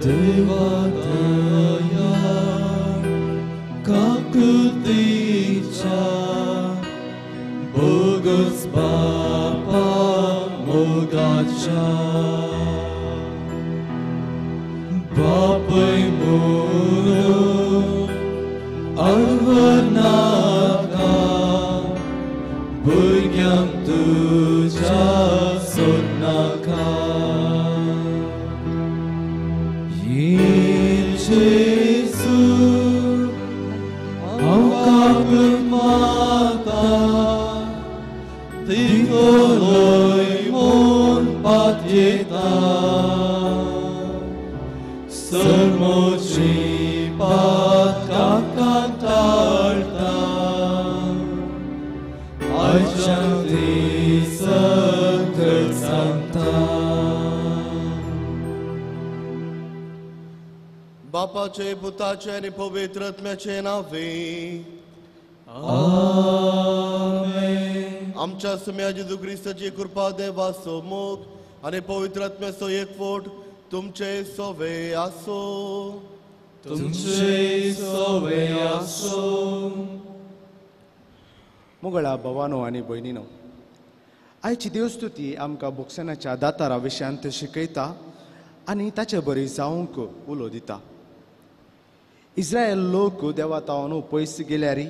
देवादया kakuticha Bogus Bapa Mogacha Bapai Munu Arvanaka Bunyam Tuja Sonaka Yin Jesus Aukapun mata Tingoloi mon patyeta Sermoci pat kakantalta Aichanti Sankirtsanta बापाचे पुताचे आणि पवित्र आत्म्याचे नावे आमेन आमच्या सुम्या जेजू ख्रिस्ताची कृपा देवाचो मोग आणि पवित्र आत्म्याचो एकवट तुमचे सोवे आसो तुमचे सोवे आसो मुगळा भवानो आणि भयणीनो आयची देवस्तुती आमकां भोगसनाच्या दातारा विशयांत शिकयता आनी ताचे बरी जावंक उलो दिता इस्रायल लोक देवा तावन पयस गेल्यारी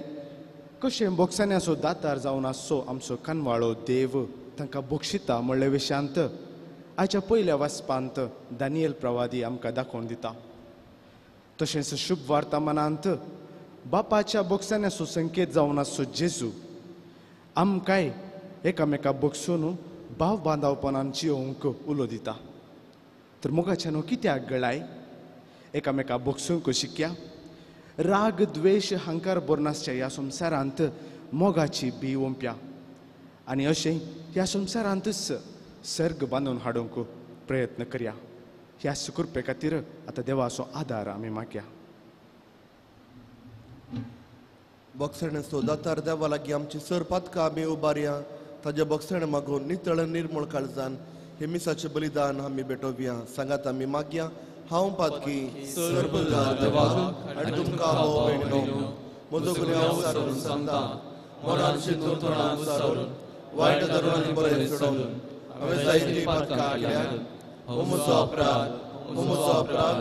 कशें भोगसण्याचो दातार जावन आसचो आमचो कानवाळो देव तांकां भोगशिता म्हणले विशयांत आयच्या पयल्या वाचपांत दानियल प्रवादी आमकां दाखोवन दिता तशेंच शुभ वार्तामानांत बापाच्या भोगसण्याचो संकेत जावन आसचो जेजू आमकांय एकामेकां भोगसून भाव बांदावपणान जियोवंक उलो दिता तर मोगाच्यानो कित्याक गळाय एकामेकां भोगसूंक शिकया राग द्वेष हंकार बोरनासच्या ह्या संवसारांत मोगाची बी ओंप्या आनी अशें ह्या संवसारांतच सर्ग बांदून हाडूंक प्रयत्न करया ह्या सुकृपे खातीर आतां देवाचो आदार आमी मागया भोगसण्याचो दातार देवा लागीं आमची सर पातकां आमी उबारया ताजे भोगसण मागून नितळ निर्मळ काळजान हे मिसाचें बलिदान आमी भेटोवया सांगात आमी मागया हांव पातकी सर्वदार देवाक आनी तुमकां हो भयणीनो म्हजो गुन्यांव सारून सांगता मनान चिंतून तोंडान सारून वायट धर्मांनी बरें सोडून हांवें जायतीं पातकां केल्यात हो म्हजो अपराध हो म्हजो अपराध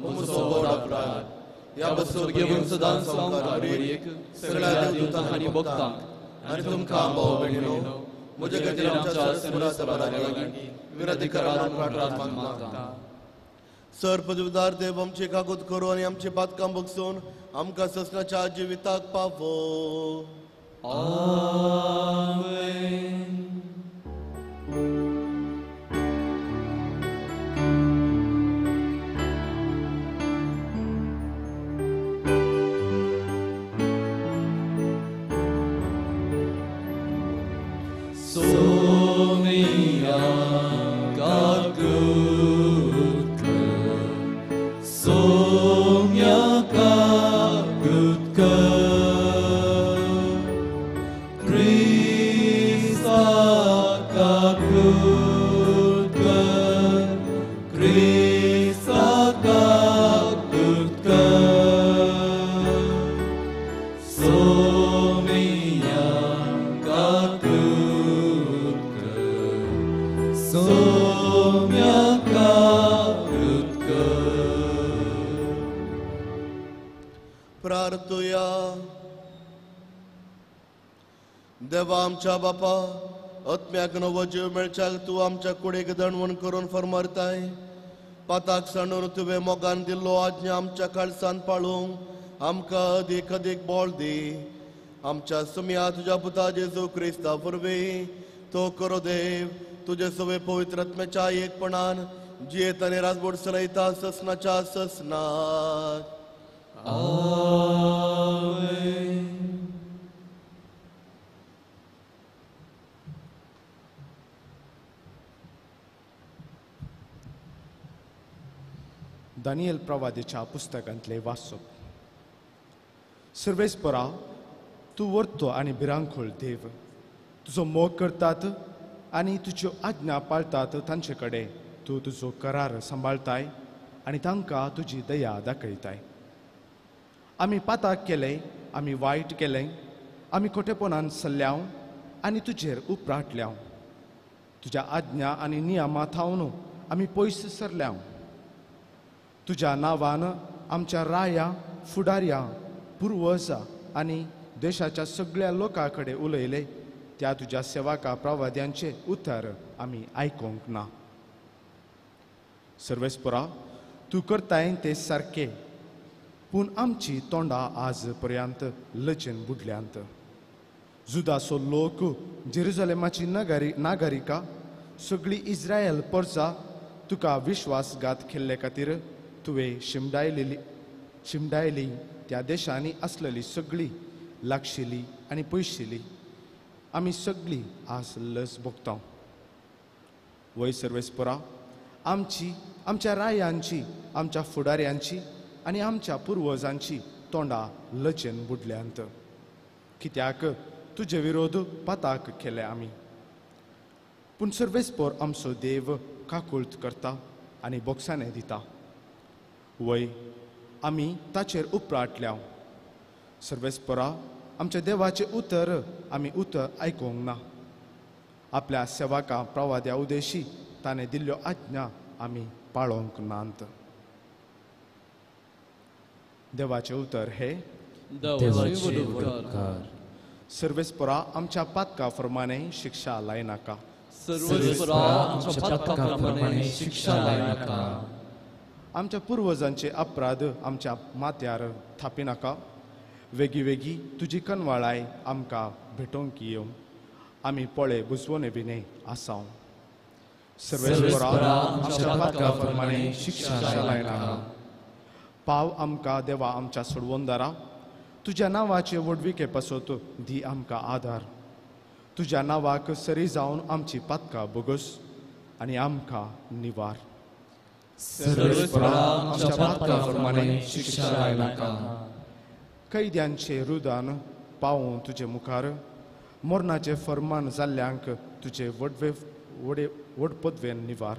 हो म्हजो व्हड अपराध ह्या बसून घेवन सदांच संवसारीक सगळ्या देवदूतांक आनी भक्तांक आनी तुमकां हो भयणीनो म्हजे खातीर आमच्या सुराच्या लागीं विनंती करान प्रार्थना मागता सर पदवीदार देव आमची कागद करू आनी आमची पातकां बगसून आमकां ससनाच्या जिविताक पावो आमेन Somia kagutka Somia kagutka Krista kagutka Krista kagutka Somia kagutka Somyaka Rutka प्रार्थुया देवा आमच्या बापा आत्म्याक नवो जीव मेळच्याक तूं आमच्या कुडीक दणवण करून फरमारताय पाताक सांडून तुवें मोगान दिल्लो आज्ञा आमच्या काळजांत पाळूंक आमकां अदीक अदीक बोळ दी आमच्या सुम्या तुज्या पुता जेजू क्रिस्ता वरवीं तो करो देव तुझे सवे पवित्र आत्म्याच्या एकपणान जियेत आनी राजवट चलयता ससनाच्या ससनात Amen. दानियल प्रवादीच्या पुस्तकांतले वाचप सर्वेस्परा तूं वर्तो आनी भिरांकूळ देव तुजो मोग करतात आनी तुज्यो आज्ञा पाळतात तांचे कडेन तूं तुजो करार सांबाळताय आनी तांकां तुजी दया दाखयताय. आमी पाताक केलें, आमी वायट केलें, आमी खोटेपणान चल्ल्याव आनी तुजेर उपराटल्याव. तुज्या आज्ञा आनी नियमां थावन आमी पयस सरल्याव. तुज्या नांवान आमच्या राया, फुडाऱ्या, पुर्वजां आनी देशाच्या सगळ्या लोकां कडेन उलयले त्या तुज्या सेवका प्रवाद्यांचे उतर आमी आयकोंक ना. सर्वेस्परा, तूं करताय ते सारके, पूण आमची तोंडां आज पर्यंत लचेन बुडल्यांत. जुदाचो लोक, जेरुसलेमाची नागरिकां, सगळी इस्रायल परजा तुका विश्वासघात केल्ले खातीर तुवें शिमडायली त्या देशांनी आसलेली सगळी लागशिली आनी पयशिली आमी सगळीं आज लज भोगता. वय सर्वेस्परा, आमच्या रायांची, आमच्या फुडाऱ्यांची आनी आमच्या पुर्वजांची तोंडां लचेन बुडल्यांत. कित्याक तुजे विरोध पाताक केले आमी. पूण सर्वेस्पर आमचो देव काकुळट करता आनी बोगसाणे दिता. वय आमी ताचेर उपराटल्याव. सर्वेस्परा, आमच्या देवाचें उतर आमी उतर आयकोंक ना. आपल्या सेवका प्रवाद्या उदेशी ताणें दिल्ल्यो आज्ञा आमी पाळोवंक नात. देवाचें उतर हे देवाचे उपकार. सर्वेस्परा, आमच्या पातका प्रमाणे शिक्षा लायनाका. सर्वेस्परा, आमच्या पातकाप्रमाणे शिक्षा लायनाका. आमच्या पुर्वजांचे अपराध आमच्या माथ्यार थापिनाका. वेगी वेगी तुजी कनवाळाय आमकां भेटोवंक येवं. आमी पळे बुजवणे बिने आसाव. सर्वेस्परा, आमच्या पातका प्रमाणे शिक्षा लायनाका. पाव आमकां देवा आमच्या सोडवोनदारा. तुज्या नांवाचे वडविके पासत दी आमकां आदार. तुज्या नांवाक सरी जावन आमची पातकां बोगस आनी आमकां निवार. सर्वेस्परा, आमच्या पातकाप्रमाणे शिक्षा लायनाका. कैद्यांचे रुदान पावूं तुजे मुखार. मोर्नाचे फर्मान जाल्ल्यांक तुजे वडपदवेन निवार.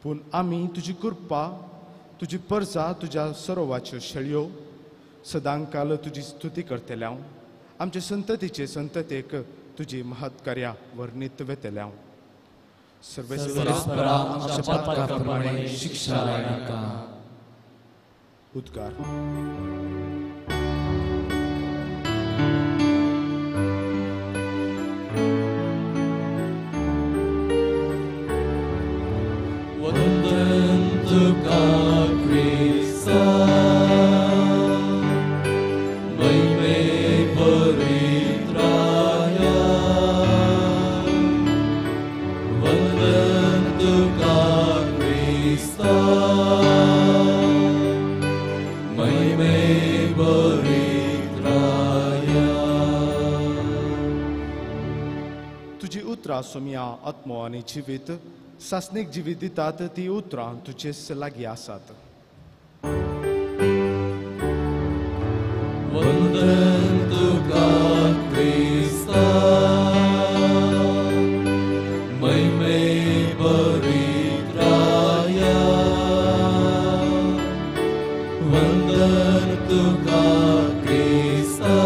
पूण आमी तुजी कृपा, तुजी परजा, तुज्या सरोवाच्यो शेळयो सदांकाल तुजी स्तुती करतल्याव. आमचे संततीचे संततेक तुजी महत्कार्या वर्णीत वेतल्याव. सर्वेस्परा, आमच्या पातकाप्रमाणे शिक्षा लायनाका. उद्गार. वंदन तुका ख्रिस्ता, महिमे पवित्राया. वंदन तुका ख्रिस्ता, महिमे पवित्राया. तुजी उतरां सोम्या आत्मो आनी जिवीत सासनीक जिवीत दितात. ती उतरां तुजेच लागीं आसात. वंदन तुका ख्रिस्ता, महिमे पवित्राया. वंदन तुका ख्रिस्ता,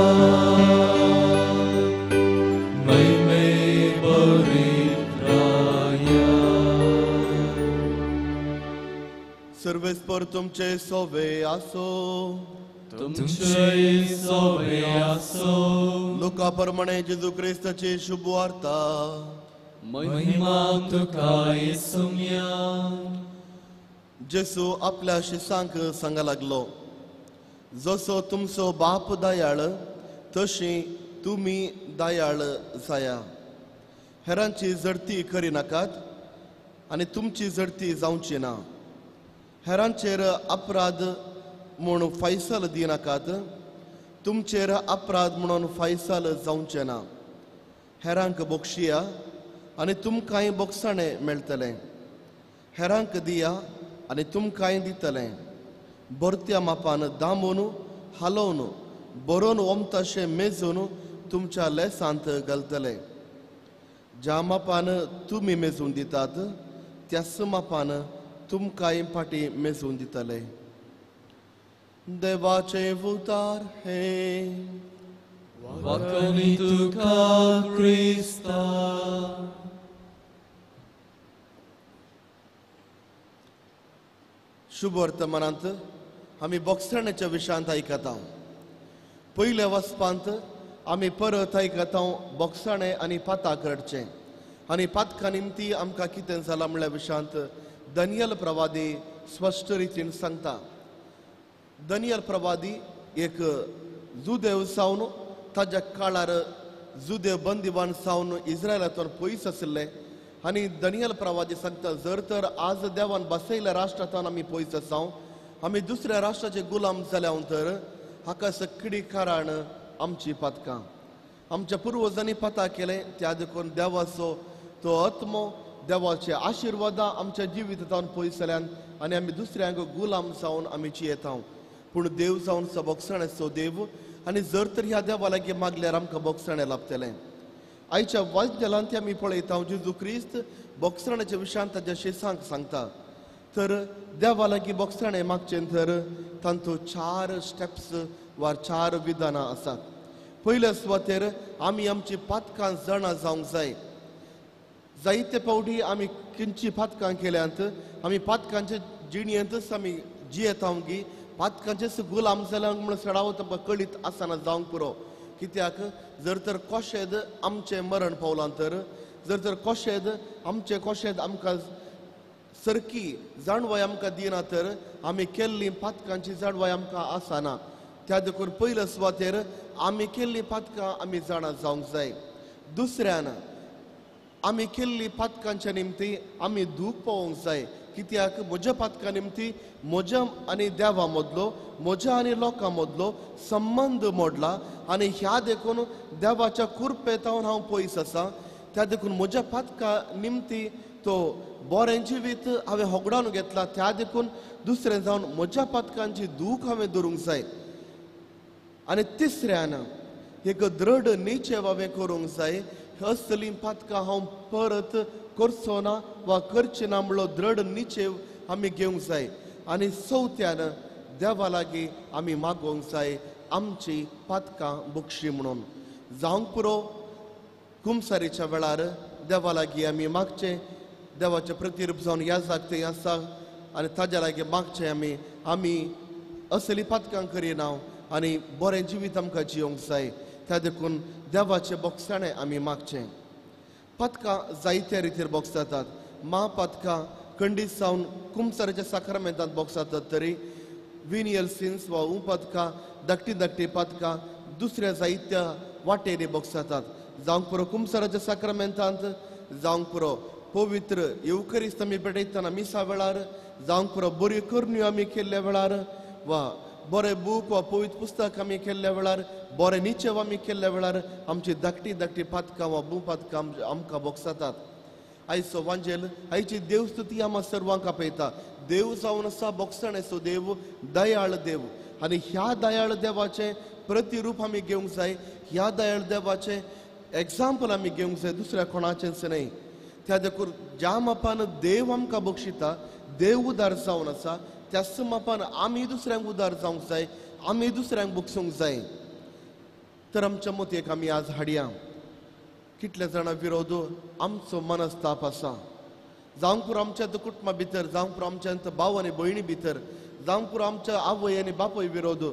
महिमे पवित्राया. सर्वेस्पर तुमचे सोवे आसो. तुमचे सोबे आसो. लोका प्रमाणे जेजू क्रिस्ताची शुभ वार्ता. महिमा तुका येसुम्या. जेसू आपल्या शिसांक सांगा लागलो, जसो तुमचो बाप दयाळ तशी तुमी दयाळ जाया. हेरांची जडती करिनाकात आनी तुमची जडती जावची ना. हेरांचेर अपराध म्हूण फैसल दिनाकात, तुमचेर अपराध म्हणून फैसल जावचे ना. हेरांक बोक्षिया आनी तुमकांय बोगसाणे मेळटले. हेरांक दिया आनी तुमकांय दितले. बरत्या मापान दामून हालोवन बरोवन ओमताशे मेजून तुमच्या लेसांत घालतले. ज्या मापान तुमी मेजून दितात त्याच मापान तुमकां फाटी मेजून दितले. देवाचे उतार हे वाकणी तुका क्रिस्ता. शुभ वर्तमानांत आमी बोगसण्याच्या विशयांत आयकता. पयल्या वचपांत आमी परत आयकता बोगसणे आनी पाताक रडचें. आनी पातका निमती आमकां कितें जालां म्हणल्या विशयांत दानियल प्रवादी स्पश्ट रितीन सांगता. दानियल प्रवादी एक जुदेव सावन ताच्या काळार जुदेव बंदिवान सावन इस्रायलांतून पयस आशिल्ले. आनी दानियल प्रवादी सांगता जर तर आज देवान बसयल्या राष्ट्रांतून आमी पयस आसां आमी दुसऱ्या राष्ट्राचे गुलाम जाल्या तर हाका सगळी कारण आमची पातकां. आमच्या पुर्वजांनी पाता केले त्या देखून देवाचो तो आत्मो देवाचे आशिर्वादां आमच्या जिवितांत पयस जाल्यान आनी आमी दुसऱ्यांक गुलाम जावन आमी जियेता. पूण देव जावन बोगसण्याचो देव आनी जर तर ह्या देवा लागीं मागल्यार आमकां बोगसणें लाभतलें. आयच्या वाचनांत आमी पळयता जेजू क्रिस्त बोगसण्याच्या विशयांत ताच्या शिसांक सांगता. तर देवा लागीं बोगसणें मागचें तर तांतूं 4 स्टेप्स वा 4 विधानां आसात. पयल्या सुवातेर आमी आमची पातकां जाणा जावंक जाय. जायते फावटी आमी खंयची पातकां केल्यांत आमी पातकांच्या जिणेंतच आमी जियेता गी पातकांचेच गुलाम जाल्यांक म्हण सडावत आमकां कळीत आसना जावंक पुरो. कित्याक जर तर कोशेद आमचें मरण पावलां तर जर तर कोशेद आमचें कोशेद आमकां सरकी जाणवाय आमकां दिना तर आमी केल्लीं पातकांची जाणवाय आमकां आसना. त्या देखून पयल्या सुवातेर आमी केल्लीं पातकां आमी जाणा जावंक जाय. दुसऱ्यान आमी केल्लीं पातकांच्या निमती आमी दूख पावोवंक जाय. कित्याक म्हज्या पातकां निमती म्हज्या आनी देवा मदलो म्हज्या आनी लोकां मदलो संबंद मोडला आनी ह्या देखून देवाच्या कुरपेतावन हांव पयस आसां. त्या देखून म्हज्या पातकां निमती तो बरें जिवीत हांवें होगडावन घेतला. त्या देखून दुसरें जावन म्हज्या पातकांची दूख हांवें धरूंक जाय. आनी तिसऱ्यान एक दृढ निश्चय हांवें करूंक जाय. असलीं पातकां हांव परत करचो ना वा करचें ना म्हणलो दृढ निश्चय आमी घेवंक जाय. आनी चवथ्यान देवा लागीं आमी मागोवंक जाय आमची पातकां बुकशी म्हणून. जावंक पुरो कुमसारीच्या वेळार देवा लागीं आमी मागचें. देवाचें प्रतिरूप जावन ह्या जागते आसा आनी ताज्या लागीं मागचें आमी असलीं पातकां करिना आनी बरें जिवीत आमकां जियोंक जाय. त्या देखून देवाचें बोगसणें आमी मागचें. पातकां जायत्या रितीर बोगसतात. पातकां खंडीत जावन कुमसाराच्या साक्रामेंतांत बोगसतात तरी विनियल सिन्स वा पातकां धाकटी पातकां दुसऱ्या जायत्या वाटेनी बोगसतात. जावंक पुरो कुमसाराच्या साक्रामेंतांत जावंक पुरो पवित्र येवकरिस्त आमी पेटयतना मिसा वेळार जावंक पुरो बऱ्यो करण्यो आमी केल्ल्या वेळार वा बरें बूक वा पवित्र पुस्तक आमी केल्ल्या वेळार बरें निचेव आमी केल्ल्या वेळार आमची धाकटी पातकां वा पातकां आमकां बोगसतात. आयचो वांजेल आयची देवस्तुती आमी सर्वांक आपयता. देव जावन आसा बोगसणेचो देव दयाळ देव आनी ह्या दयाळ देवाचें प्रतिरूप आमी घेवंक जाय. ह्या दयाळ देवाचें एग्जाम्पल आमी घेवंक जाय दुसऱ्या कोणाचेंच न्हय. त्या देखून ज्या मापान देव आमकां बक्षिता देव उदार जावन आसा त्याच मापान आमी दुसऱ्यांक उदार जावंक जाय. आमी दुसऱ्यांक बक्षूंक जाय. तर आमच्या मतीक आमी आज हाडया कितले जाणां विरोध आमचो मनस्ताप आसा. जावंक पुरो आमच्या कुटुंबा भितर जावंक पुरो आमच्या भाव आनी भयणी भितर जावंक पुरो आमच्या आवय आनी बापूय विरोध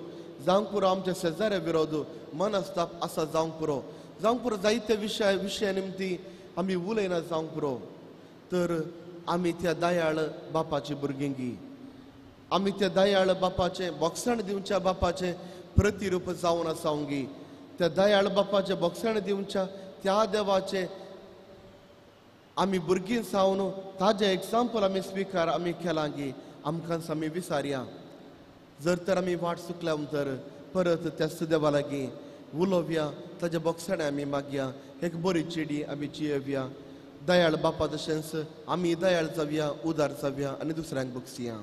जावंक पुरो आमच्या शेजाऱ्या विरोध मनस्ताप आसा. जावंक पुरो जायते विशया निमती आमी उलयना जावंक पुरो. तर आमी त्या दयाळ बापाची भुरगीं आमी त्या दयाळ बापाचें बोगसण दिवच्या बापाचें प्रतिरूप जावन आसांगी. त्या दयाळ बापाचें बोगसण दिवच्या त्या देवाचें आमी भुरगीं जावन ताजें एग्जाम्पल आमी स्विकार आमी केलां गी आमकांच आमी विचारया. जर तर आमी वाट चुकल्या तर परत त्याच देवा लागीं उलोवया. ताजे बोगसणें आमी मागया. एक बरी चिडी आमी जियेवया. दयाळ बापा तशेंच आमी दयाळ जावया उदार जावया आनी दुसऱ्यांक बक्षिया.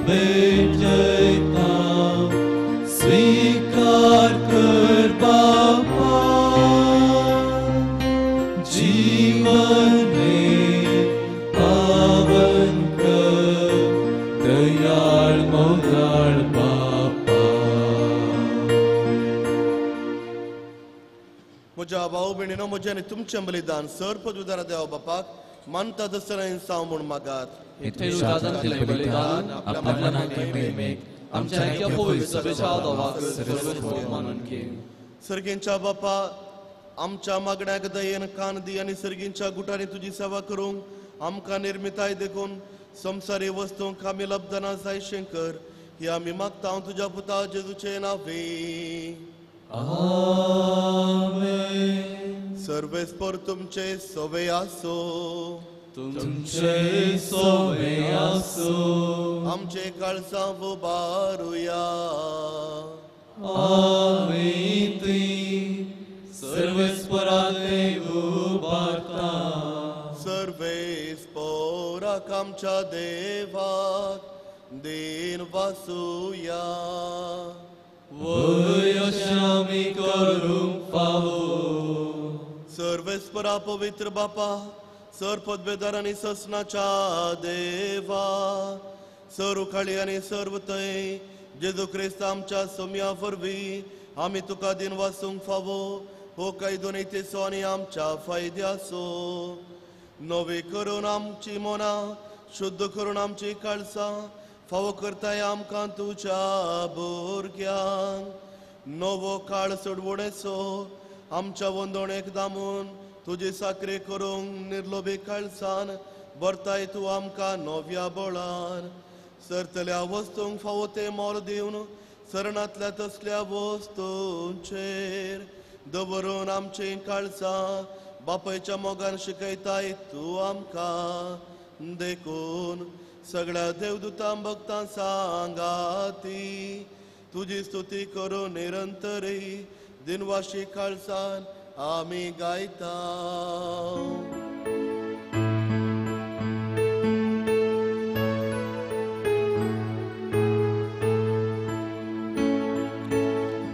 भेटयता स्वीकार कर बापा जीवने पावन कर दयाळ मोगाळ बापा म्हज्या भाऊ भयणीनो म्हजें आनी तुमचें बलिदान सर पदवीदारा देवा बापाक मानता दसरा इंसांव म्हूण मागात Itelu dadantilen belidan, apnanan kemmek, आमच्या ऐक्या पवित्र सभेच्या आदाराक सर्वस्व मानून घे. सर्गींच्या बापा आमच्या मागण्याक दयेन कान दी आनी सर्गींच्या गुटांनी तुजी सेवा करूंक आमकां निर्मिताय देखून संवसारी वस्तूंक आमी लब्धना जाय शंकर ही आमी मागता हांव तुज्या पुता जेजूचे नांवे. आमेन. सर्वेस्पर तुमचे सवे आसो तुमचे सोवे आसो आमचे काळजां उबारुया. आमी ती सर्वेस्पराले उबारता सर्वेस्पराक आमच्या देवाक दिन वासुया. वय अशें आमी करूंक फावो. सर्वेस्परा पवित्र बापा सर पदवेदार आनी ससनाच्या देवा सर उखाळी आनी सर्वतय जेजू क्रिस्त आमच्या सोम्या वरवीं आमी तुका दिन वासूंक फावो हो काही दोनूय तेसो आनी आमच्या फायद्याचो. नवे करून आमची मनां शुद्ध करून आमची काळजां फावो करताय आमकां तुज्या भुरग्यांक. नवो काळ सोडवणेचो आमच्या वंदोणेक दामून तुजी साखरे करूंक निर्लोभी काळजान भरताय तूं आमकां नव्या बळान. सरतल्या वस्तूंक फावो ते मोल दिवन सरणांतल्या तसल्या वस्तूंचेर दवरून आमची काळजां बापायच्या मोगान शिकयताय तूं आमकां देखून सगळ्या देवदूतां भक्तां सांगाती तुजी स्तुती करून निरंतरी दिनवाशी काळजान आमी गायता.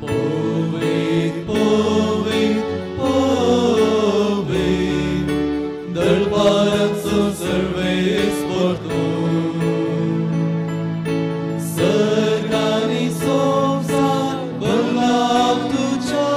Poveit, poveit, poveit, dălparațo सर्वेस्पर सर्गानी संसार बलाक तुझ्या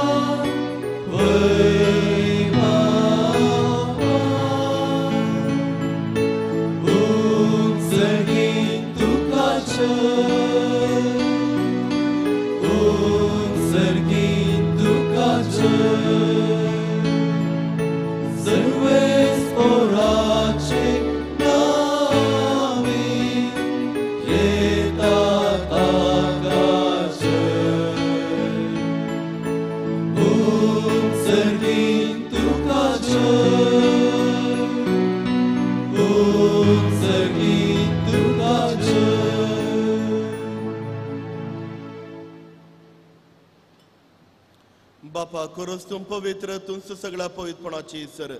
बापा खरोच तूं पवित्र तूंच सगळ्या पवित्रपणाची सर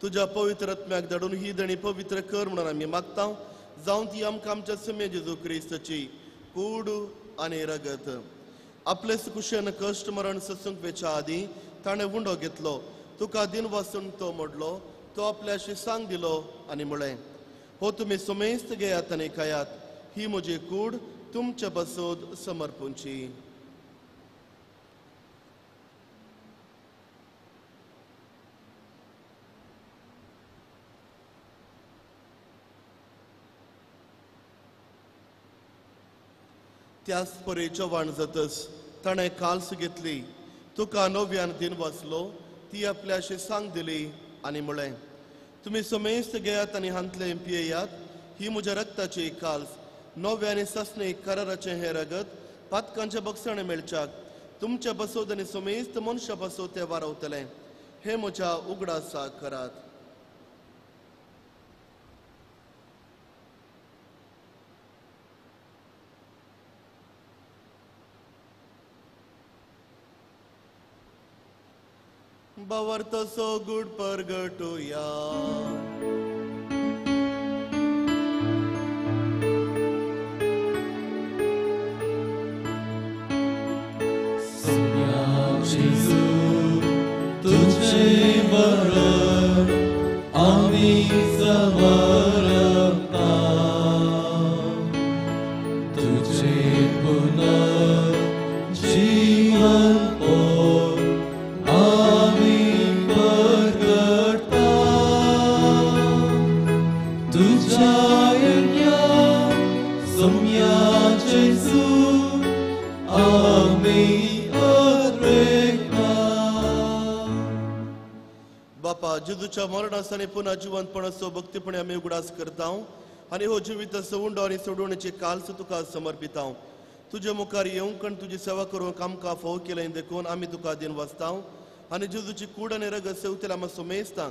तुज्या पवित्र आत्म्याक धाडून ही दणी पवित्र कर म्हणून आमी मागता जावं ती आमकां आमच्या समे जेजू क्रिस्ताची कूड आनी रगत. आपले कुशेन कश्ट मरण ससूंक वेच्या आदी ताणें उंडो घेतलो तुका दिन वासून तो मोडलो तो आपल्याशी सांग दिलो आनी म्हळें हो तुमी सुमेस्त घेयात आनी खायात ही म्हजी कूड तुमच्या बसोद समर्पूंची. त्याच परेच्या वाण जातस ताणें काल्स घेतली तुका नव्यान दिन वाचलो ती आपल्याशी सांग दिली आनी म्हळें तुमी समेस्त घेयात आनी हांतले पियेयात ही म्हज्या रक्ताची काल्स नव्यानी ससणे कराराचें हें रगत पातकांचे बक्षणे मेळच्याक तुमच्या बसोद आनी समेस्त मनशा बसोद ते वारवतलें हे म्हज्या उगडासा करात. बावर्तसो गुड परगटुया. जेजू तुझे मरण आम्ही समरता तुझे पुनर्जीवन पोर आम्ही प्रगटा तुझ्या यज्ञा सम्या जेजू आम्ही अद्रेकता. बापा जेजूच्या मरणासाने पुन्हा जिवंतपणाचो भक्तीपणे आम्ही उगडास करता आणि हो जिवीत सवुंड आणि सोडवण्याची कालस तुका समर्पिता. तुझे मुखार येऊन कण तुझी सेवा करूंक आमकां फोव केलें देखून आमी तुका दिन वाचता आणि जेजूची कूड आणि रग सेवतेला आमचो मेजता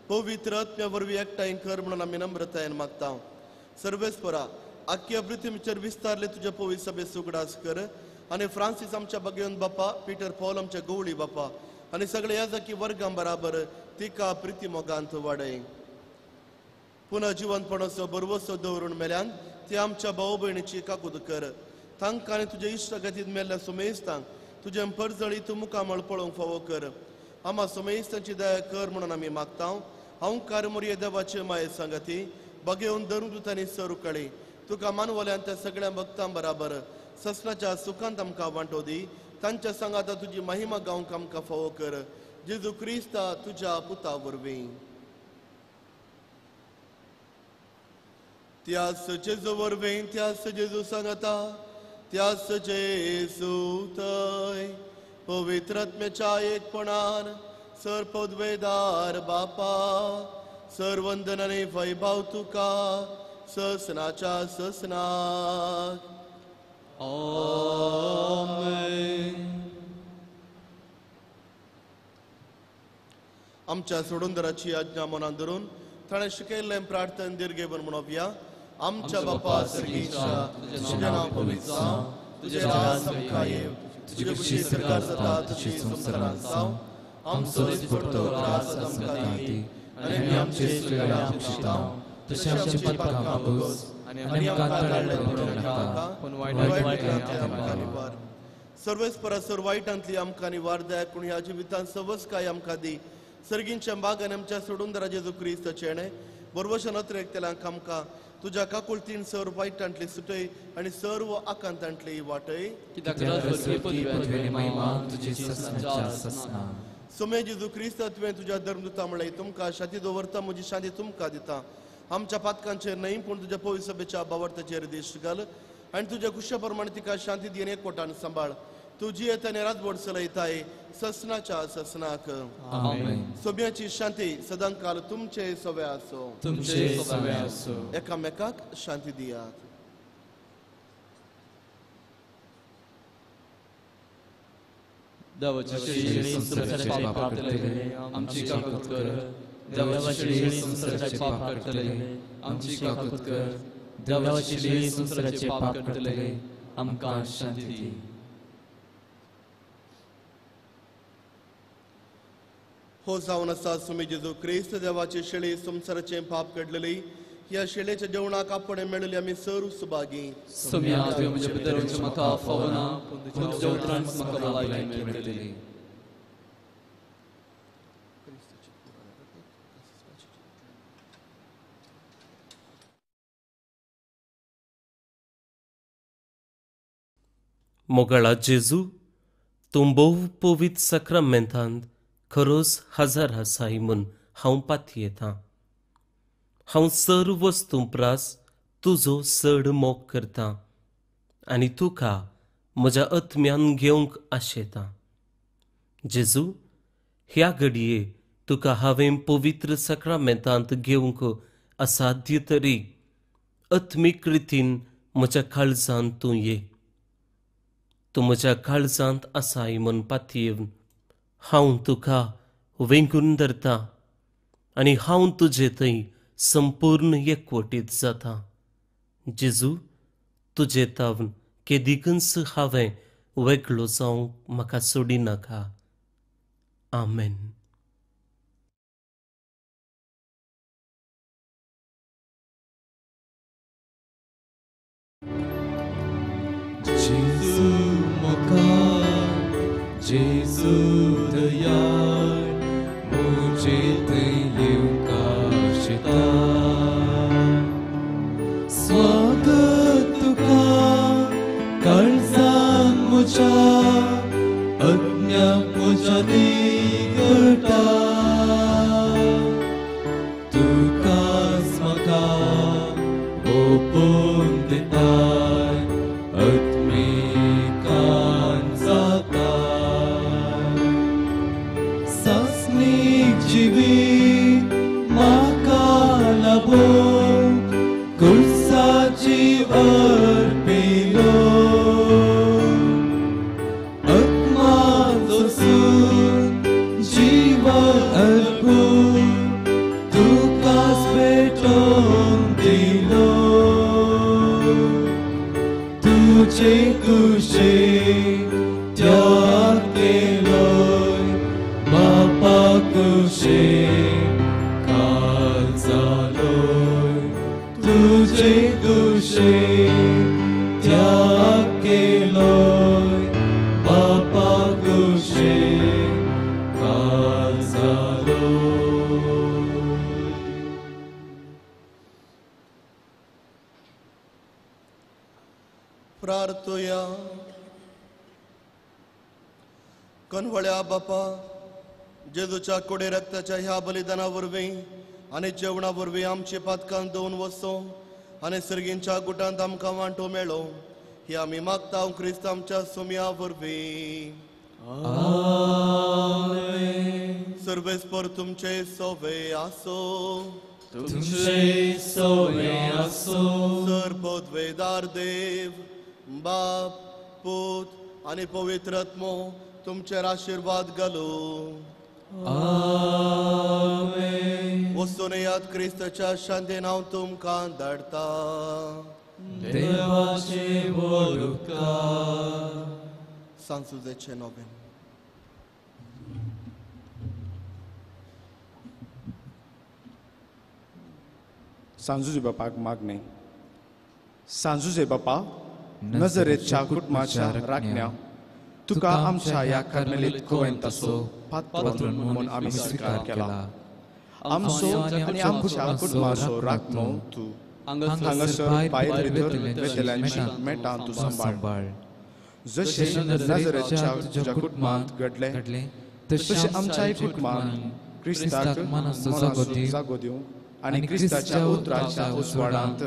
पवित्र आत्म्या वरवीं एकठांय कर म्हणून आमी नम्रतायेन मागता. सर्वेस्परा आख्या पृथ्वीचेर विस्तारले तुझ्या पवित्र सभेस उगडास कर आणि फ्रांसीस आमच्या भगवंत बापा पीटर पॉल आमच्या गवळी बापा आणि सगळे याजकी वर्गां बराबर तिका प्रिती मोगांत वाडय. पुन्हा जिवंतपणाचो बरवसो दवरून मेल्यान ती आमच्या भाऊ भयणीची काकूद कर. तांकां आनी तुज्या इश्टगतींत मेल्ल्या सुमेस्तांक तुजें परजळीत मुखामळ पळोवंक फावो कर. आम्हा सुमेस्तांची दया कर म्हणून आमी मागता. हांव कारमुरी देवाचे माये सांगती भगवंत धर्मदूतांनी सर उकळी तुका मानवल्यान त्या सगळ्या भक्तां बराबर ससनाच्या सुखांत आमकां वांटो दी. तांच्या सांगात तुजी महिमा गावंक आमकां फावो कर. जेजू क्रिस्ता तुज्या पुता वरवीं. त्यास जेजू वरवीं त्यास जेजू सांगता त्यास जेजू थंय पवित्र आत्म्याच्या एकपणान सर पदवेदार बापा सर वंदन आनी वैभव तुका ससनाच्या ससनाक. आमेन. आमच्या सोडूंदराची आज्ञा मनान धरून ताणें शिकयल्लें प्रार्थन दीर्घेवन म्हणोवया. आमच्या बापा सर्गीच्या तुजें नांव पवित्र जावं तुजें राज आमकां येव तुजी खुशी सरकार जाता तशी संवसारांत जावं. आमचो दिसपट्टो त्रास आमकां दी आनी आमी आमचे सुलाक शिताव तशें आमची पातकां मागोस आनी आमकां ताळ्ळे पडूंक नाका पूण वायटांतल्यान आमकां निवार. सर्वेस्परासर वायटांतली आमकां निवार दया करून ह्या जिवितांत सवस्काय आमकां दी. सर्गींच्या बागान आमच्या सोडूंदरा जेजू क्रिस्त चेणे बरवशा नत्रेक तेलांक आमकां तुज्या काकुळतीन सर वायटांतली सुटय आनी सर्व आकांतांतली वाटय. सुमे जेजू क्रिस्त तुवें तुज्या धर्मदुता म्हणले तुमकां शांती दवरता म्हजी शांती तुमकां दिता. आमच्या पातकांचेर न्हय पूण तुज्या पवित्र सभेच्या बावर्ताचेर दिश्ट घाल आनी तुज्या कुशा प्रमाणे तिका शांती दी आनी एकवटान सांबाळ. तुजी येतानी रातभर चलयताय ससनाच्या ससनाक. सोब्याची शांती सदांकाल तुमचे सवे आसो. एकामेकाक शांती दियात. देवाची शेळी संसाराचे पाप काडटले आमची काकूत कर. देवाची शेळी संसाराचे पाप काडटले आमची काकूत कर. देवाची शेळी संसाराचे पाप काडटले आमकां शांती दी. हो जावन आसा सुमी जेजू क्रिस्त देवाची शेळी संसाराचे पाप काडलेली ह्या शेळेच्या जेवणाक आपणे मेळिल्ली आमी सर सुभागी. सुम्या तुवें म्हज्या भितर म्हाका फावना पूण तुज्या उतरांत म्हाका भलायकी मेळटली. मोगाळा जेजू तूं भोव पवित्र सक्रामेंतांत खरोच हजार आसाय म्हूण हांव पातयेतां. हांव सर्व वस्तू प्रास तुजो चड मोग करतां आनी तुका म्हज्या आत्म्यान घेवंक आशेतां. जेजू ह्या घडये तुका हांवें पवित्र सक्रामेंतांत घेवंक असाध्य तरी आत्मीक रितीन म्हज्या काळजांत तूं ये. तूं म्हज्या काळजांत आसाय म्हूण पातयेवन हांव तुका वेंगून धरतां आनी हांव तुजे थंय संपूर्ण एकवटीत जाता. जेजू तुजे तावन केदिकच हांवें वेगळो जावंक म्हाका सोडी नाका. आमेन. जेजू म्हाका Giêsu dăiar, muce tăiu ca și ta. Soată tuca, calzan mucea, agnya mucea digăta. Tuca smaka, o punte tai, atmikan zatai. Sasnik jivi, makalabo, kulsaji arpilo. Atma dosun, jiva albu, tukas beton dilo. Tuce kuše, त्याग केलोय, बापा कुशे काल चालोय. तुझे कुशे त्याग केलोय, बापा कुशे काल चालोय. प्रार्थया. कनवळ्या बापा, जेजूच्या कोडे रक्ताच्या ह्या बलिदानावरवीं आनी जेवणा वरवीं आमची पातकां दोन वसो आनी सर्गींच्या गुटांत आमकां वांटो मेळो, ही आमी मागता क्रिस्त आमच्या सुमया वरवीं. सर्वेस्पर तुमचे सोवे आसो. तुमचे सोवे आसो. सर्वोद्वेदार देव, बाप, पूत आनी पवित्र आत्मो तुमचेर आशीर्वाद घालू. आमेन. वचून याद क्रिस्ताच्या शांतीन हांव तुमकां धाडटा. देवाचे बोल उपकार. सांसुजेचे नोवेन. सांजुजे बापाक मागणे. सांजुजे बापा, नजरेच्या कुटुंबाच्या राखण्या तुका आमच्या या कार्मेलीत कोयंताचो पात्रण म्हणून आम्ही स्वीकार केला. आमचो आणि आमच्या कुटुंबाचो राखणो तू हांगासर भायर भितर वेतल्यांची मेटां तू सांबाळ. जशे नजरेच्या तुझ्या कुटुंबांत घडले तशे आमच्याय कुटुंबांत क्रिस्ताक मनाचो जागो दिवं आनी क्रिस्ताच्या उतराच्या उजवाडांत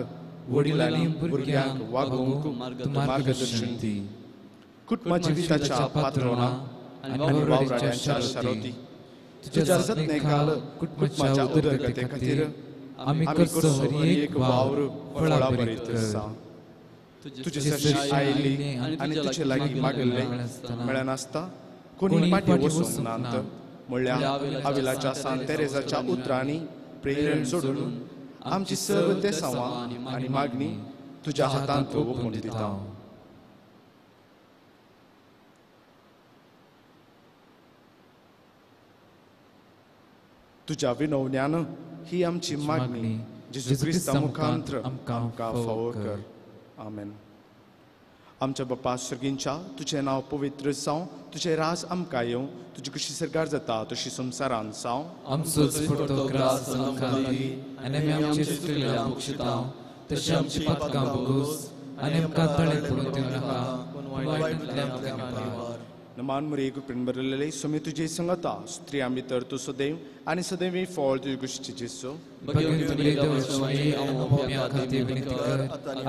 वडिलांनी भुरग्यांक वागोवंक मार्गदर्शन दी. कुटुंबा जिविताच्या पात्रोना आनी वावराड्यांच्या शारोती तुझ्या जतनेकाल कुटुंबाच्या उदरगते खातीर आमी करचो हर एक वावर फळां बरीत करसा. तुजे सरशी आयली आनी तुजे लागीं मागले मेळनासता कोणी पाटी वचूंक नात. म्हणल्यार आविलाच्या सान तेरेजाच्या उतरांनी प्रेरण सोडून आमची सर्व देसावां आनी मागणी तुज्या हातांत ओपून दिता. तुझ्या विनवण्यान ही आमची मागणी जेजू क्रिस्ता मुखांतर आमकां फावो कर. आमेन. आमच्या बापा सर्गींच्या तुझें नांव पवित्र जावं, तुझें राज आमकां येवं, तुजी कशी सरकार जाता तशी संवसारांत जावं. आमचो दिसपट्टो ग्रास आमकां दी आनी आमी आमचे चुकलेल्यांक बक्षितां, तशें आमची पातकां भोगूस आनी आमकां तळें पडून दिवं नाका, पूण वायटांतल्यान आमकां वार. नमान मरी कृपेन बरलेले सुमी तुजे संगता स्त्रियां भितर तूं सदैव आनी सदैव फळ तुजे कुशीचे जेसो. भगवंत तुमले देवाची आमच्या खातीर विनंती कर,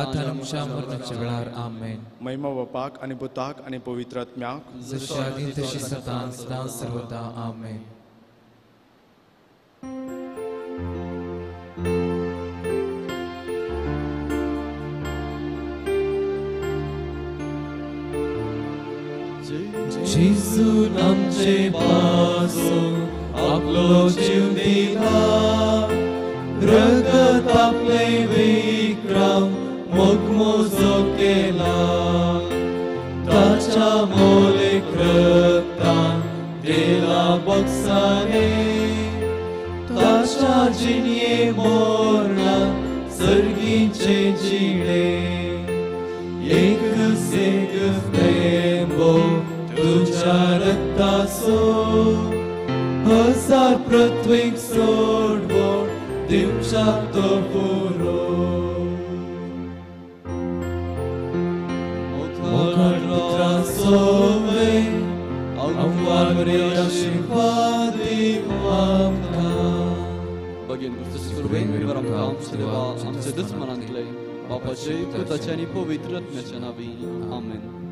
आतां आमच्या मरणाच्या वेळार. आमेन. महिमा बापाक आनी पुताक आनी पवित्र आत्म्याक जशी आदी तशी सदां सदां सर्वदा. आमेन. जेजून आमचे पासून आपलो जीव दिला, रगत आपले विक्रम मोगमोजो केला. ताच्या मोलेक रक्तान दिला बक्षाने, ताच्या जिणये मोरला सर्गीचे जिणे. एक सेग प्रेमो तू तुझ्या रक्ताचो हजार प्रत्वेक सोडवण दिवशाक तो पुरो Mocartraso ve Aungwal Maria Shifadi Mamka Bagin Kristus Kurvein Vivaram Kam Siddhava Amse Dushmanantle Bapache Putache आणि पवित्र आत्म्याच्या नावे आमेन.